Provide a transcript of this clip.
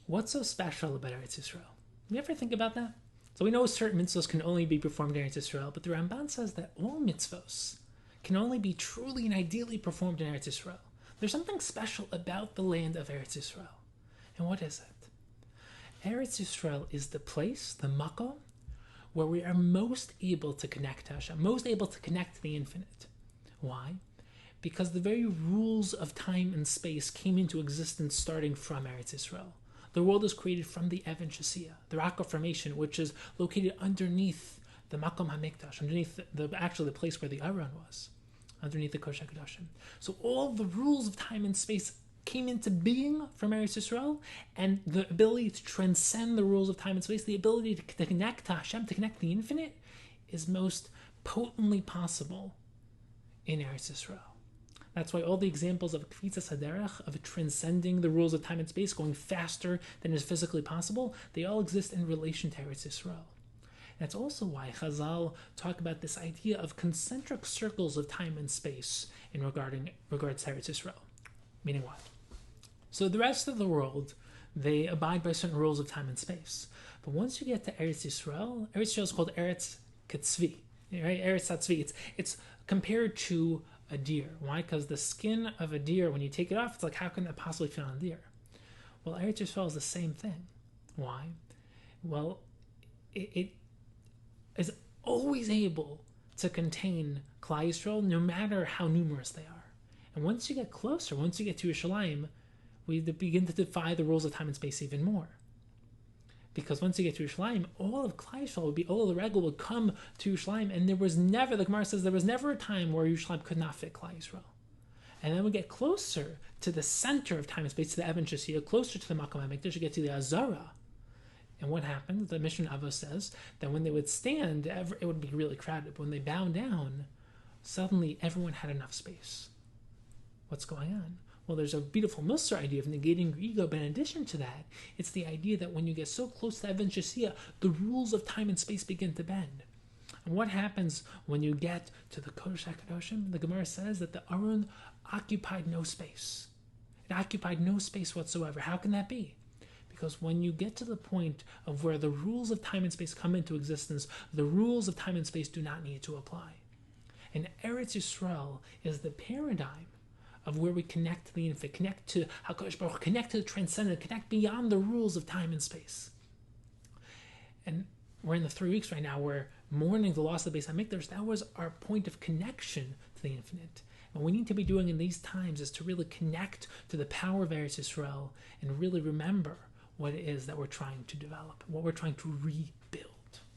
What's so special about Eretz Yisroel? You ever think about that? So we know certain mitzvahs can only be performed in Eretz Yisroel, but the Ramban says that all mitzvahs can only be truly and ideally performed in Eretz Yisroel. There's something special about the land of Eretz Yisroel. And what is it? Eretz Yisroel is the place, the makom, where we are most able to connect to Hashem, most able to connect to the infinite. Why? Because the very rules of time and space came into existence starting from Eretz Yisroel. The world is created from the Even Shasiya, the rock of formation, which is located underneath the Makom HaMikdash, underneath the place where the Aron was, underneath the Kodesh HaKadoshim. So all the rules of time and space came into being from Eretz Yisroel, and the ability to transcend the rules of time and space, the ability to connect to Hashem, to connect to the infinite, is most potently possible in Eretz Yisroel. That's why all the examples of Kvitzas Haderech, of transcending the rules of time and space, going faster than is physically possible, they all exist in relation to Eretz Yisroel. That's also why Chazal talk about this idea of concentric circles of time and space in regards to Eretz Yisroel. Meaning what? So the rest of the world, they abide by certain rules of time and space. But once you get to Eretz Yisroel is called Eretz Ketzvi, right? Eretz Tzvi. It's compared to a deer. Why? Because the skin of a deer, when you take it off, it's like, how can that possibly fit on a deer? Well, Eretz Yisrael is the same thing. Why? Well, it is always able to contain Klal Yisrael, no matter how numerous they are. And once you get closer, once you get to Yerushalayim, we begin to defy the rules of time and space even more. Because once you get to Yerushalayim, all of Klal Yisrael all of the regal would come to Yerushalayim, and the Gemara says, there was never a time where Yerushalayim could not fit Klal Yisrael. And then we get closer to the center of time and space, to the Even Shasiya, closer to the Makom HaMikdash, you get to the Azara. And what happened? The Mishnah Avos says that when they would stand, it would be really crowded. But when they bow down, suddenly everyone had enough space. What's going on? Well, there's a beautiful Musar idea of negating your ego, but in addition to that, it's the idea that when you get so close to Even Shasiya, the rules of time and space begin to bend. And what happens when you get to the Kodesh HaKadoshim? The Gemara says that the Aron occupied no space. It occupied no space whatsoever. How can that be? Because when you get to the point of where the rules of time and space come into existence, the rules of time and space do not need to apply. And Eretz Yisroel is the paradigm of where we connect to the infinite, connect to HaKadosh Baruch Hu, connect to the transcendent, connect beyond the rules of time and space. And we're in the 3 weeks right now, we're mourning the loss of the Beis HaMikdash. That was our point of connection to the infinite. And what we need to be doing in these times is to really connect to the power of Eretz Yisroel and really remember what it is that we're trying to develop, what we're trying to rebuild.